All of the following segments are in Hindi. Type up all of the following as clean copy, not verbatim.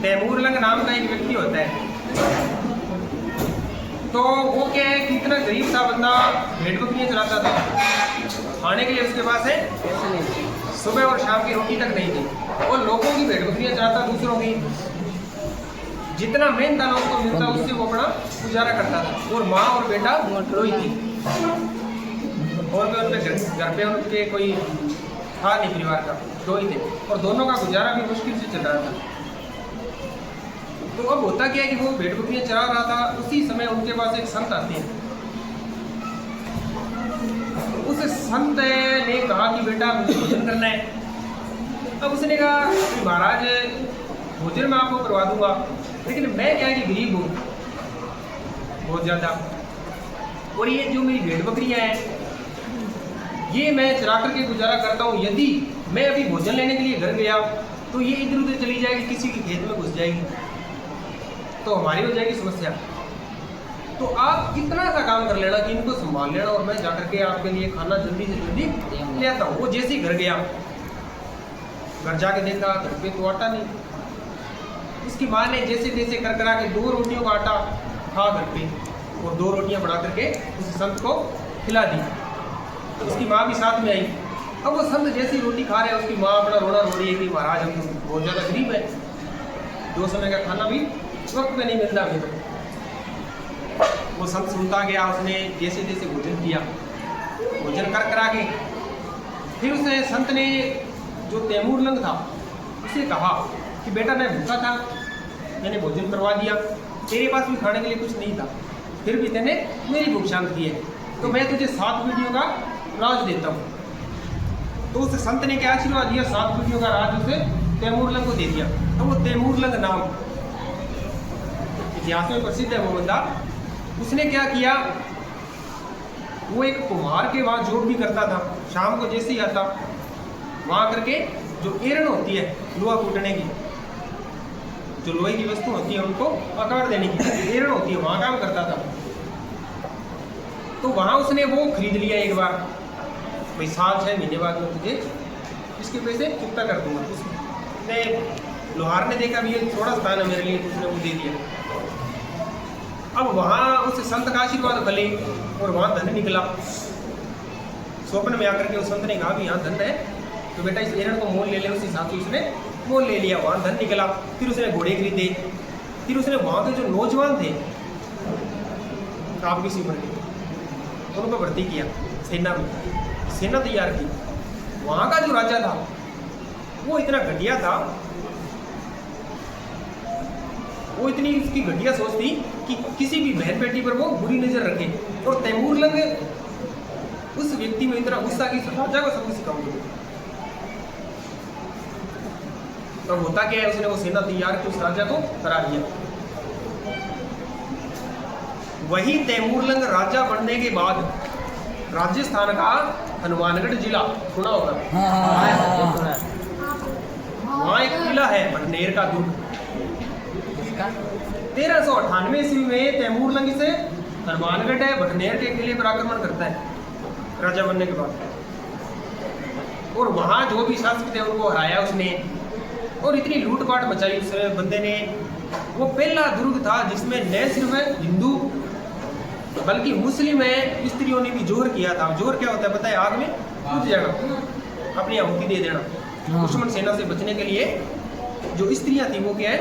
तैमूरलंग नाम का एक व्यक्ति होता है। तो वो क्या है कि इतना गरीब था बंदा, भेड़ बकरियां चलाता था, खाने के लिए उसके पास है सुबह और शाम की रोटी तक नहीं थी, और लोगों की भेड़ बकरियां चलाता, दूसरों की जितना मेहनत था लोगों को मिलता उससे वो अपना गुजारा करता था। और माँ और बेटा रोई थी, और भी उनके घर पे उनके कोई था नहीं परिवार का, दो ही थे, और दोनों का गुजारा भी मुश्किल से चल रहा था। तो अब होता क्या है कि वो भेड़ बकरियां चरा रहा था, उसी समय उनके पास एक संत आते हैं। उस संत ने कहा कि बेटा मुझे भोजन करना है। अब उसने कहा कि महाराज भोजन मैं आपको करवा दूंगा, लेकिन मैं क्या है कि गरीब हूँ बहुत ज़्यादा, और ये जो मेरी भेड़ बकरियां हैं ये मैं चरा करके गुजारा करता हूँ। यदि मैं अभी भोजन लेने के लिए घर गया तो ये इधर उधर चली जाएगी, किसी के खेत में घुस जाएगी, तो हमारी हो जाएगी समस्या। तो आप इतना सा काम कर लेना कि इनको संभाल लेना, और मैं जाकर के आपके लिए खाना जल्दी से जल्दी ले आता हूँ। वो जैसे ही घर गया, घर जाके देखा घर पे तो आटा नहीं। उसकी माँ ने जैसे जैसे कर करा के 2 रोटियों का आटा खा घर पे, और 2 रोटियां बना करके उस संत को खिला दी। तो उसकी माँ भी साथ में आई। अब वो संत जैसी रोटी खा रहे हैं, उसकी माँ अपना रोना रो रही है कि महाराज हम तो बहुत ज़्यादा गरीब है, 2 समय का खाना भी वक्त में नहीं मिलता हमें। तो वो संत सुनता गया, उसने जैसे जैसे भोजन किया, भोजन कर करा के फिर उसे संत ने जो तैमूरलंग था उसे कहा कि बेटा मैं भूखा था, मैंने भोजन करवा दिया, तेरे पास भी खाने के लिए कुछ नहीं था, फिर भी तूने मेरी भूख शांत की है, तो मैं तुझे 7 वीडियो का राज देता हूँ। तो उस संत ने क्या आशीर्वाद दिया, 7 वीडियो का राज उसे तैमूरलंग को दे दिया। तो वो तैमूरलंग नाम इतिहास में प्रसिद्ध है वो बंदा। उसने क्या किया, वो एक कुम्हार के वहाँ जॉब भी करता था। शाम को जैसे ही आता वहाँ करके जो एरण होती है लोहा कूटने की, जो लोहे की वस्तु होती है उनको आकार देने की एरण होती है, वहाँ काम करता था। तो वहाँ उसने वो खरीद लिया एक बार, भाई 7-6 महीने बाद मैं तुझे इसके पैसे चुकता कर दूंगा। उसने लोहार ने देखा भी ये थोड़ा स्थान है मेरे लिए, उसने वो दे दिया। अब वहाँ उस संत का आशीर्वाद भले, और वहाँ धन निकला। स्वप्न में आकर के उस संत ने कहा भी यहाँ धन है, तो बेटा इस एरण को मोल ले ले। उस हिसाब से उसने मोल ले लिया, वहाँ धन निकला। फिर उसने घोड़े खरीदे, फिर उसने वहाँ के जो नौजवान थे आपकी सी उम्र के, उनको भर्ती किया सेना में, सेना तैयार की। वहाँ का जो राजा था वो इतना घटिया था, वो इतनी उसकी घटिया सोच थी कि किसी भी बहन बेटी पर वो बुरी नजर रखे। और तैमूरलंग उस व्यक्ति में इतना गुस्सा कि राजा को सब कुछ सिखाऊंगे। तो होता क्या है, उसने वो सेना तैयार की, उस राजा को करा दिया। वही तैमूरलंग राजा बनने के बाद राजस्थान का हनुमानगढ़ जिला सुना होगा, वहाँ एक किला है भटनेर का दुर्ग। 1398 ईस्वी में तैमूरलंग से हनुमानगढ़ है भटनेर के किले पर आक्रमण करता है राजा बनने के बाद, और वहाँ जो भी शासक थे उनको हराया उसने, और इतनी लूटपाट मचाई उस बंदे ने। वो पहला दुर्ग था जिसमें न सिर्फ हिंदू बल्कि मुस्लिम स्त्रियों ने भी जोर किया था। जोर क्या होता है पता है, आग में कूद जाना, अपनी आहुति दे देना। दुश्मन सेना से बचने के लिए जो स्त्रियां थी वो क्या है,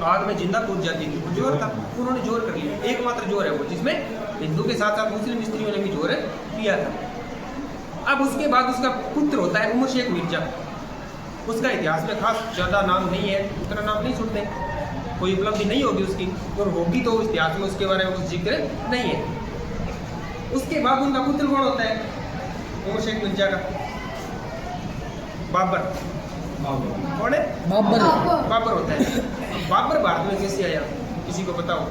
आग में जिंदा कूद जाती थी। जोर था, उन्होंने जोर कर लिया। एकमात्र जोर है वो जिसमें हिंदू के साथ साथ मुस्लिम स्त्रियों ने भी जोर किया था। अब उसके बाद उसका पुत्र होता है उमर शेख मिर्जा। उसका इतिहास में खास ज़्यादा नाम नहीं है, उतना नाम नहीं सुनते, कोई उपलब्धि नहीं होगी उसकी, और होगी तो इतिहास में उसके बारे में कुछ जिक्र नहीं है। उसके बाद उनका पुत्र कौन होता है उमर शेख मिर्जा का? बाबर। कौन है? बाबर होता है। बाबर भारत में कैसे आया, किसी को पता हो?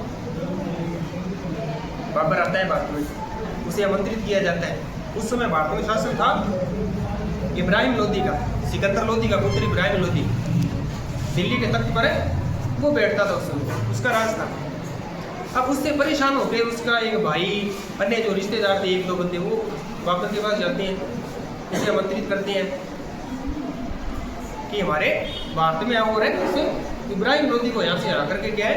बाबर आता है भारत में, उसे आमंत्रित किया जाता है। उस समय भारत में शासन था इब्राहिम लोदी का, सिकंदर लोदी का पुत्र इब्राहिम लोदी। दिल्ली के तख्त पर वो बैठता था उस समय, उसका राज था। अब उससे परेशान होकर उसका एक भाई, अन्य जो रिश्तेदार थे 1-2 बंदे, वो बाबर के पास जाते हैं, उसे आमंत्रित करते हैं कि हमारे भारत में आओ और उसे इब्राहिम लोदी को यहाँ से हरा करके क्या है,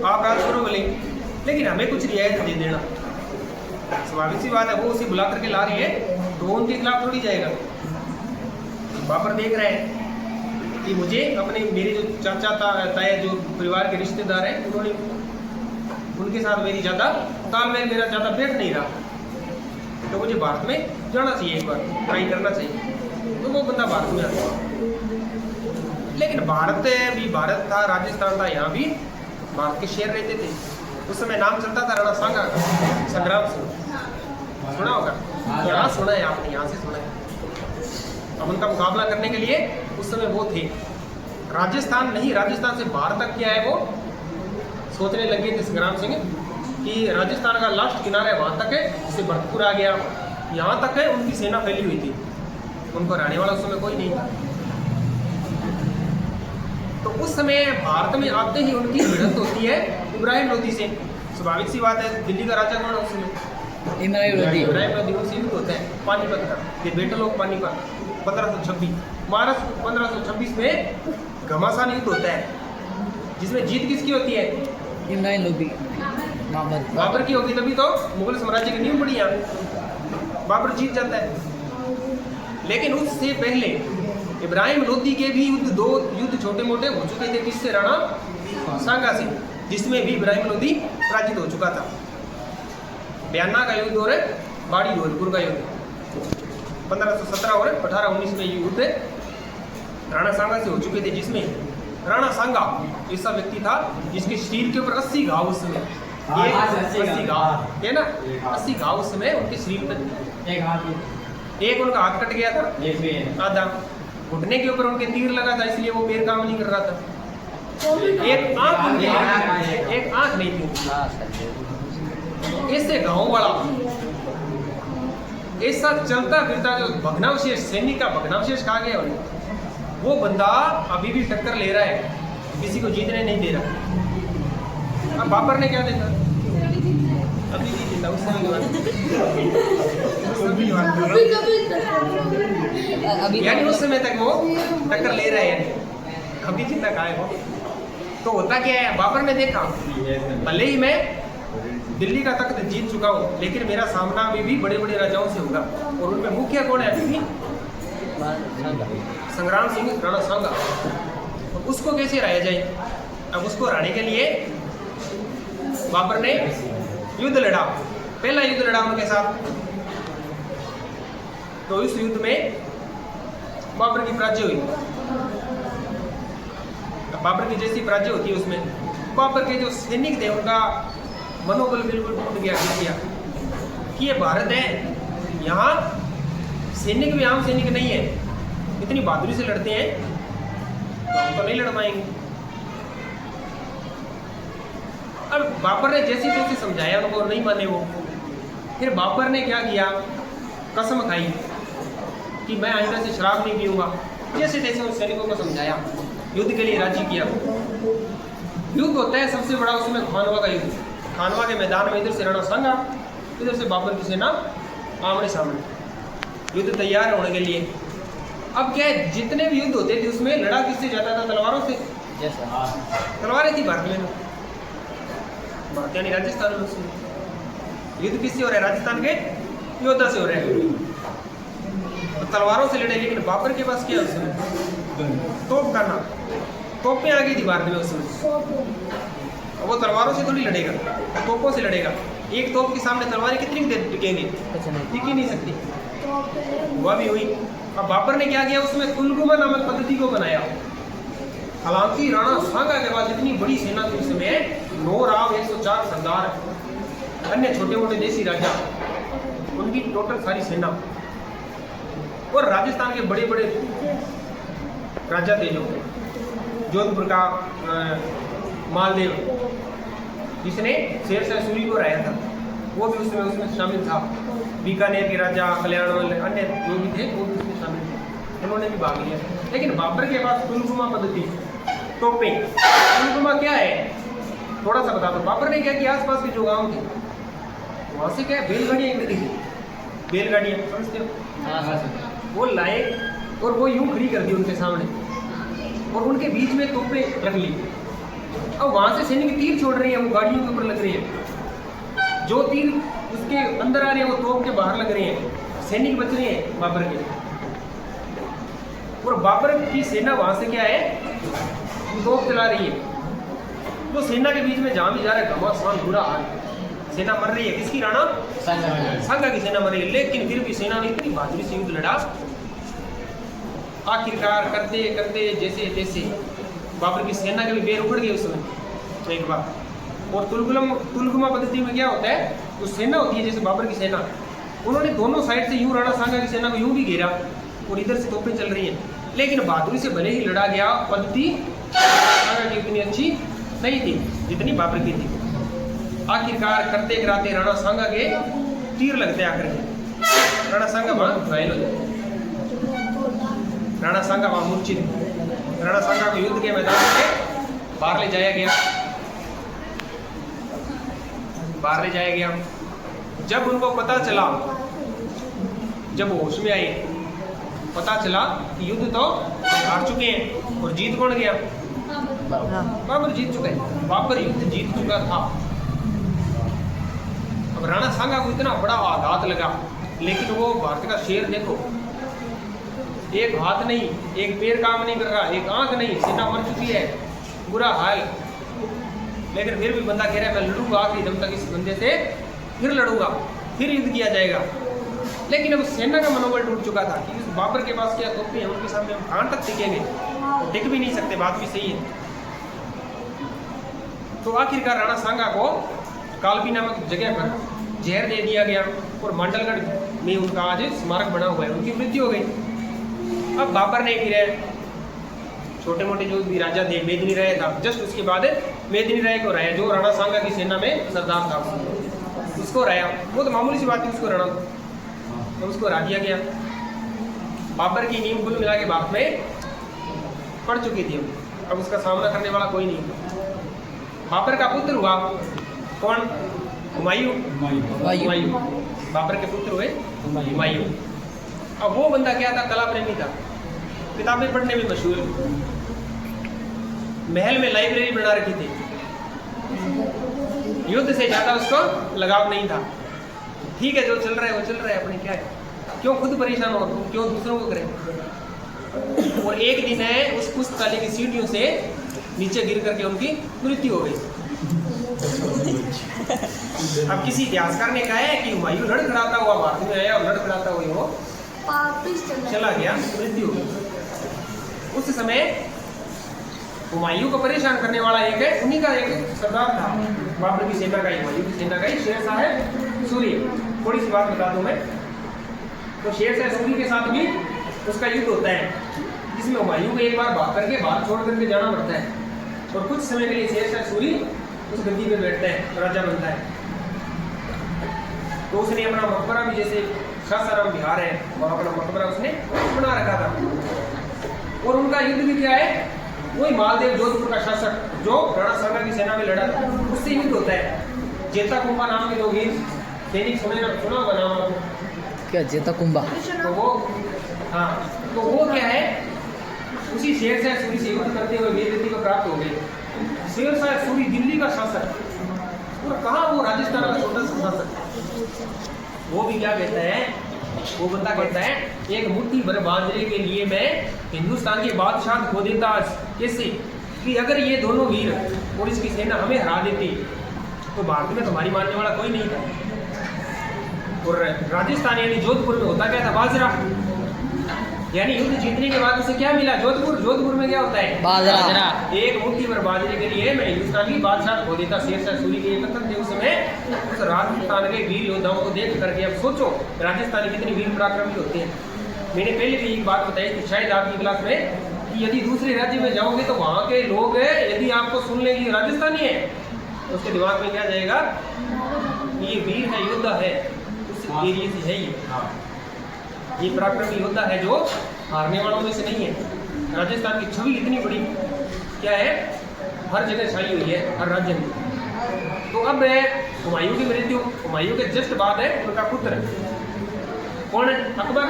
आप राज करो भले, लेकिन हमें कुछ रियायत दे देना। स्वाभाविक सी बात है, वो उसे बुला करके ला रही है तो उनके खिलाफ थोड़ी जाएगा। बाबर देख रहे हैं कि मुझे अपने मेरे जो चाचा ताया जो परिवार के रिश्तेदार हैं उन्होंने उनके साथ मेरी ज़्यादा तालमेल मेरा ज़्यादा बैठ नहीं रहा, तो मुझे भारत में जाना चाहिए, एक बार ट्राई करना चाहिए। तो वो बंदा भारत में आ गया। लेकिन भारत भी भारत था, राजस्थान था, यहाँ भी भारत के शेर रहते थे। उस समय नाम चलता था राणा सांगा का, संग्राम सिंह, सुना होगा, यहाँ सुना है आपने, यहाँ से सुना है। अब उनका मुकाबला करने के लिए उस समय वो थे, राजस्थान नहीं, राजस्थान से बाहर तक क्या है वो सोचने लगे थे संग्राम सिंह कि राजस्थान का लास्ट किनारा है, वहाँ तक है, जिससे भरतपुर आ गया, यहाँ तक है उनकी सेना फैली हुई थी, उनको रहने वाला उस समय कोई नहीं था। तो उस समय भारत में आते ही उनकी भिड़ंत होती है इब्राहिम लोदी से। स्वाभाविक सी बात है, दिल्ली का राजा कौन है उस समय? इब्राहिम लोदी। उनसे युद्ध होता है पानीपत का, ये बेटल ऑफ पानीपत 1526, मार्च 1526 में घमासान युद्ध होता है, जिसमें जीत किसकी होती है? इब्राहिम लोदी, बाबर की होगी, तभी तो मुगल साम्राज्य की नींव पड़ी यहाँ, बाबर जीत जाता है। लेकिन उससे पहले इब्राहिम लोदी के भी दो युद्ध छोटे मोटे हो चुके थे, किससे? राणा सांगा से, जिसमें भी इब्राहिम लोदी पराजित हो चुका था। बयाना का युद्ध और बाड़ी धौलपुर का युद्ध 1517 और 1819 में ये युद्ध राणा सांगा से हो चुके थे, जिसमें राणा सांगा ऐसा व्यक्ति था जिसके शरीर के ऊपर 80 घाव उस समय, 80 घाव है ना, 80 घाव उस समय उनके शरीर पर। एक उनका हाथ कट गया था आधा, घुटने के ऊपर उनके तीर लगा था, इसलिए वो पैर काम नहीं कर रहा था, एक आंख नहीं थी। ऐसे गाँव वाला, ऐसा चलता फिरता जो भग्नावशेष, सैनिक का भग्नावशेष कहा गया वो बंदा अभी भी टक्कर ले रहा है, किसी को जीतने नहीं दे रहा। अब बाबर ने क्या देखा, अभी भी जिंदा, उस समय यानी उस समय तक वो टक्कर ले रहा है, यानी अभी जिंदा कहा है वो। तो होता क्या है, बाबर ने देखा भले ही मैं दिल्ली का तख्त जीत चुका हूँ, लेकिन मेरा सामना अभी भी बड़े बड़े राजाओं से होगा, और उनमें मुख्य कौन है अभी भी? संग्राम सिंह राणा सांगा। तो उसको कैसे हराया जाए? अब उसको हराने के लिए बाबर ने युद्ध लड़ा, पहला युद्ध लड़ा उनके साथ। तो इस युद्ध में बाबर की पराजय हुई। बाबर की जैसी पराजय होती है उसमें बाबर के जो सैनिक थे उनका मनोबल बिल्कुल टूट गया कि ये भारत है, यहाँ सैनिक भी आम सैनिक नहीं है, इतनी बहादुरी से लड़ते हैं तो हम तो नहीं लड़ पाएंगे। अब बाबर ने जैसे जैसे समझाया उनको नहीं माने वो। फिर बाबर ने क्या किया, कसम खाई कि मैं आइंदा से शराब नहीं पीऊंगा। जैसे जैसे उन सैनिकों को समझाया, युद्ध के लिए राजी किया। युद्ध होता है सबसे बड़ा उसमें खानवा का युद्ध, खानवा के मैदान में इधर से राणा सांगा, इधर से बाबर की सेना आमने सामने, युद्ध तैयार है होने के लिए। अब क्या है, जितने भी युद्ध होते थे उसमें लड़ा किससे जाता था? तलवारों से। तलवारें थी भारत में, भारत यानी राजस्थान में उसमें युद्ध किससे हो रहा है? राजस्थान के योद्धा से हो रहा है, तो तलवारों से लड़े। लेकिन बाबर के पास क्या है उसमें? तोप खाना, तोपें आ गई थी भारत में उसमें। वो तलवारों से थोड़ी लड़ेगा, तोपों से लड़ेगा। एक तोप के सामने तलवारें कितनी देर टिकेंगी? टिक ही नहीं सकती। वह भी हुई। अब बाबर ने क्या किया, उसमें कुलगुमा नामक पद्धति को बनाया। हालांकि राणा सांगा के बाद जितनी बड़ी सेना थी उसमें 9 राव, 104 सरदार, अन्य छोटे मोटे देसी राजा, उनकी टोटल सारी सेना, और राजस्थान के बड़े बड़े राजा थे जो जोधपुर का मालदेव, जिसने शेरशाह सूरी को हराया था, वो भी उसमें शामिल था। बीकानेर के राजा, कल्याण, अन्य जो भी थे वो भी उसमें शामिल थे, उन्होंने भी भाग लिया। लेकिन बाबर के पास कुलगुमा पद्धति, तोपें। कुलगुमा क्या है थोड़ा सा बता दो। बाबर ने क्या किया, आसपास के जो गाँव थे वहाँ से क्या बैलगाड़ियाँ मिलती थी, बैलगाड़ियाँ समझते हो, वो लाए और वो यूं खड़ी कर दी उनके सामने। और उनके बीच में तोपें रख ली। अब वहां से सैनिक तीर छोड़ रहे हैं, वो गाड़ियों के ऊपर लग रहे हैं। जो तीर उसके अंदर आ रहे हैं वो तोप के बाहर लग रहे हैं। सैनिक बच रहे हैं बाबर के, और बाबर की सेना वहां से क्या है, तोप चला रही है। तो सेना के बीच में जहां भी जा रहा है घमासान बुरा हाल, सेना मर रही है। किसकी? राणा सांगा की सेना मर रही है। लेकिन फिर भी सेना ने इतनी बहादुरी से युद्ध लड़ा, आखिरकार करते करते जैसे तैसे बाबर की सेना के भी बेर उखड़ गए उस समय एक बार। और तुलगुमा पद्धति में क्या होता है, जो सेना होती है जैसे बाबर की सेना, उन्होंने दोनों साइड से यूं राणा सांगा की सेना को यूं भी घेरा और इधर से तोपें चल रही हैं। लेकिन बहादुरी से भले ही लड़ा गया, पद्धति सांगा की उतनी अच्छी नहीं थी जितनी बाबर की थी। आखिरकार करते कराते राणा सांगा के तीर लगते आकर के राणा सांगा वहां घायल हो जाते, राणा सांगा वहां मूर्छित। राणा सांगा को युद्ध के मैदान में बाहर ले जाया गया। जब उनको पता चला, जब वो होश में आए, पता चला कि युद्ध तो हार चुके हैं और जीत कौन गया? बाबर जीत चुका है। बाबर युद्ध जीत चुका था। अब राणा सांगा को इतना बड़ा आघात लगा, लेकिन वो भारत का शेर देखो, एक हाथ नहीं, एक पैर काम नहीं कर रहा, एक आंख नहीं, सेना मर चुकी है, बुरा हाल। लेकिन फिर भी बंदा कह रहा है मैं लड़ूंगा आखिरी दम तक, इस बंदे से फिर लड़ूंगा, फिर युद्ध किया जाएगा। लेकिन अब सेना का मनोबल टूट चुका था कि इस बाबर के पास क्या तोपें हैं, उनके सामने हम कहाँ तक टिकेंगे, टिक भी नहीं सकते, बात भी सही है। तो आखिरकार राणा सांगा को कालपी नामक जगह पर जहर दे दिया गया और मंडलगढ़ में उनका आज स्मारक बना हुआ है, उनकी मृत्यु हो गई। अब बाबर ने फिर छोटे मोटे जो भी राजा थे, मेदिनी राय था, जस्ट उसके बाद मेदिनी राय को राया, जो राणा सांगा की सेना में सरदार था, उसको राया। वो तो मामूली सी बात थी, उसको राणा, तो उसको हरा दिया गया। बाबर की नींव कुल मिला के बाप में पड़ चुकी थी, अब उसका सामना करने वाला कोई नहीं। बाबर का पुत्र हुआ कौन? हुमायूं। बाबर के पुत्र हुए हुमायूं। अब वो बंदा क्या था? कला प्रेमी था, किताबें पढ़ने में मशहूर, महल में लाइब्रेरी बना रखी थी। युद्ध से ज्यादा उसको लगाव नहीं था। ठीक है, जो चल रहा है वो चल रहा है, अपने क्या है, क्यों खुद परेशान हो, क्यों दूसरों को करें। और एक दिन है उस पुस्तकालय की सीढ़ियों से नीचे गिर करके उनकी मृत्यु हो गई। अब किसी इतिहासकार ने कहा है कि हुमायूं लड़खड़ाता हुआ भारत में आया और लड़खड़ाता हुआ वो चला गया, मृत्यु हो गई। उस समय हुमायूं को परेशान करने वाला एक है, उन्हीं का एक सरदार था बाबर की सेना का ही, हुमायूं की सेना का ही, शेर शाह सूरी। थोड़ी सी बात बता दूं मैं, तो शेर शाह सूरी के साथ भी उसका युद्ध होता है, जिसमें हुमायूं को एक बार भाग करके बाहर छोड़ करके जाना पड़ता है, और कुछ समय के लिए शेर शाह सूरी उस गद्दी पे बैठता है, राजा बनता है। तो उसने अपना मकबरा भी, जैसे सासाराम बिहार है, वहाँ अपना मकबरा उसने बना रखा था। और उनका युद्ध भी क्या है, वही मालदेव जोधपुर का शासक जो राणा सांगा की सेना में लड़ा, उससे युद्ध होता है। जेता कुंभा नाम के दो वीर सैनिक, सुना होगा नाम आपको? क्या जेता कुंभा? तो वो, हाँ, तो वो क्या है, उसी शेर शाह सूरी से युद्ध करते हुए वीरगति को प्राप्त हो गए। शेर शाह सूरी दिल्ली का शासक, और कहाँ वो राजस्थान का छोटा सा शासक। वो भी क्या कहता है, वो बंदा कहता है एक मुट्ठी भर बाजरे के लिए मैं हिंदुस्तान के बादशाह खो देता। कैसे कि अगर ये दोनों वीर और इसकी सेना हमें हरा देती तो भारत में तुम्हारी मानने वाला कोई नहीं था। और राजस्थान यानी जोधपुर में होता क्या था, बाजरा। यानी युद्ध जीतने के बाद उसे क्या मिला, जोधपुर में क्या होता है, बाजरा। एक मुट्ठी भर बाजरे के लिए मैं हिंदुस्तान की बादशाह खो देता। शेर शाह सूरी के कथन थे उस समय उस राजस्थान के वीर योद्धाओं को देख करके। अब सोचो राजस्थानी कितनी वीर पराक्रमी होते हैं। मैंने पहले भी एक बात बताई थी शायद आपकी क्लास में, कि यदि दूसरे राज्य में जाओगे तो वहाँ के लोग यदि आपको सुन लेंगे राजस्थानी है, तो उसके दिमाग में क्या जाएगा, ये वीर है, योद्धा है, उस एरिया से है ये पराक्रमी योद्धा है जो हारने वालों में से नहीं है। राजस्थान की छवि इतनी बड़ी क्या है, हर जगह छाई हुई है, हर राज्य में। तो अब हुमायूं की मृत्यु, हुमायूं के जस्ट बाद है उनका पुत्र कौन है, अकबर।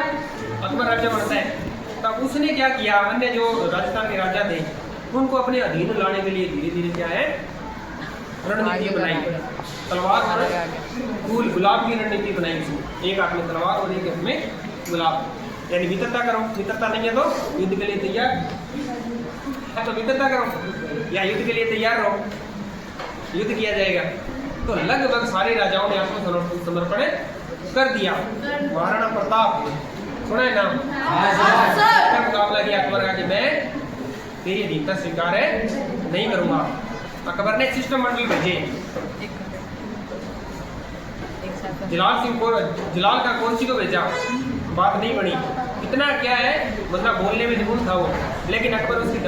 अकबर राजा बनता है। तब उसने क्या किया, अन्य जो राजस्थान के राजा थे उनको अपने अधीन लाने के लिए धीरे धीरे क्या है रणनीति बनाई। तलवार और फूल गुलाब की रणनीति बनाई उसने, एक हाथ में तलवार और एक हाथ में गुलाब, यानी मित्रता करो, मित्रता नहीं है तो युद्ध के लिए तैयार है, तो मित्रता करो या युद्ध के लिए तैयार रहो, युद्ध किया जाएगा। तो लगभग सारे राजाओं ने आत्मसमर्पण कर दिया। महाराणा प्रताप सुना है नाम, मुकाबला किया अकबर का कि मैं तेरी अधीनता स्वीकार है नहीं करूंगा। अकबर ने शिष्टमंडल भेजे, जलाल का कोची को भेजा, बात नहीं बनी। इतना क्या है मतलब बोलने में निपुण था वो, लेकिन अकबर उसकी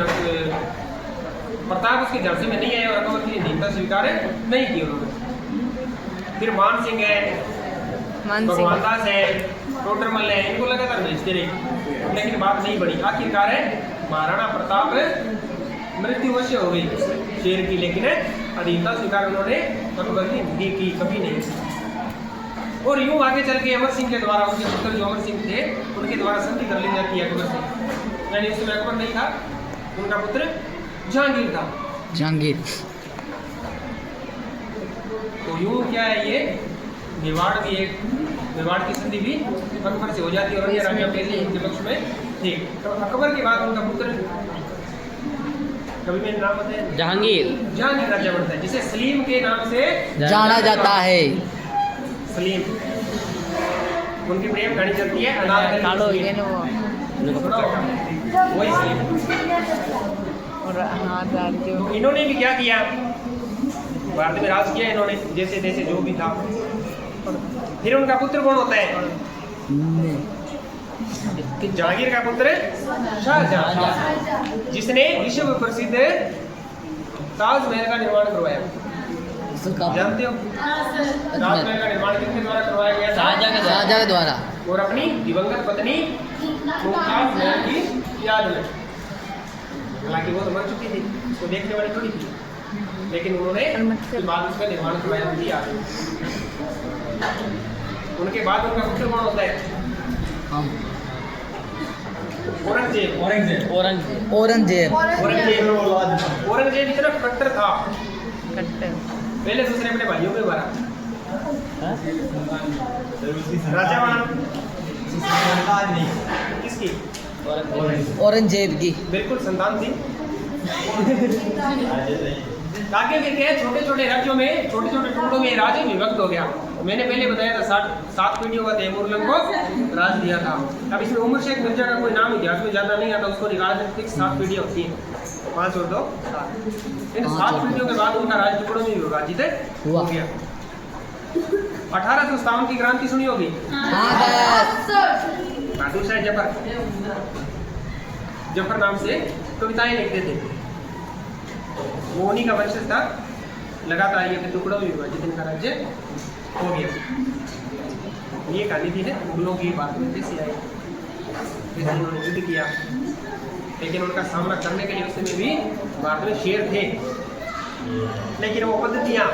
प्रताप उसकी झांसी में नहीं आया और अकबर की अधीनता स्वीकार नहीं की उन्होंने। फिर मान सिंह है, भगवान दास है, टोडरमल है, इनको लगातार भेजते रहे, लेकिन बात नहीं बनी। आखिरकार है महाराणा प्रताप मृत्यु अवश्य हो गई शेर की, लेकिन अधीनता स्वीकार उन्होंने अकबर की की कभी नहीं। और यूं आगे चल के अमर सिंह के द्वारा, उनके पुत्र जो अमर सिंह थे उनके द्वारा संधि कर ली जाती है अकबर से, यानी उस समय अकबर नहीं था, उनका पुत्र जहांगीर था। जहांगीर तो यूं क्या है ये मेवाड़ की संधि भी अकबर से हो जाती है और अन्य राज्यों के लिए उनके पक्ष में थे। तो अकबर के बाद उनका पुत्र कभी मेरे नाम बताया जहांगीर राजा बनता है, जिसे सलीम के नाम से जाना जाता है। सलीम उनकी प्रेम कहानी चलती है अनारकली वही सलीम। तो इन्होंने भी क्या किया, भारत में राज किया इन्होंने जैसे जैसे जो भी था। फिर उनका पुत्र कौन होता है, जहांगीर का पुत्र शाहजहां, जिसने विश्व प्रसिद्ध ताजमहल का निर्माण करवाया। जानते हो ताजमहल का निर्माण किसके द्वारा करवाया गया? शाहजहां के द्वारा, और अपनी दिवंगत पत्नी मुमताज महल की याद में। हालांकि वो तो मर चुकी थी, उसको देखने वाली थोड़ी थी, लेकिन उन्होंने बाद उसका निर्माण करवाया उनकी याद में। उनके बाद उनका पुत्र कौन होता है? औरंगजेब इतना कट्टर था, पहले दूसरे अपने भाइयों पे मारा। राजा किसकी? औरंगजेब की बिल्कुल संतान थी। ताकि क्या छोटे छोटे राज्यों में, छोटे छोटे टुकड़ों में राज्य विभक्त हो गया। मैंने पहले बताया था 7 पीढ़ियों का तैमूर को राज दिया था। अब इसमें उमर शेख मिर्जा का कोई नाम इतिहास में ज्यादा नहीं आता, उसको निकाल सकते 7 पीढ़ियाँ होती हैं, 5 और 2 7। इन 7 पीढ़ियों के बाद उनका राज टुकड़ों में विभाजित हो गया। 1857 की क्रांति सुनी होगी, बहादुर शाह जफर नाम से कविताएं लिखते थे, वो उन्हीं का वंशज था। लगातार ये टुकड़ों में विभाजित इनका राज्य हो गया। ये कहानी थी है मुगलों की, बात में जैसे आई जैसे उन्होंने युद्ध किया, लेकिन उनका सामना करने के लिए उस समय भी भारत में शेर थे, लेकिन वो पद्धतियाँ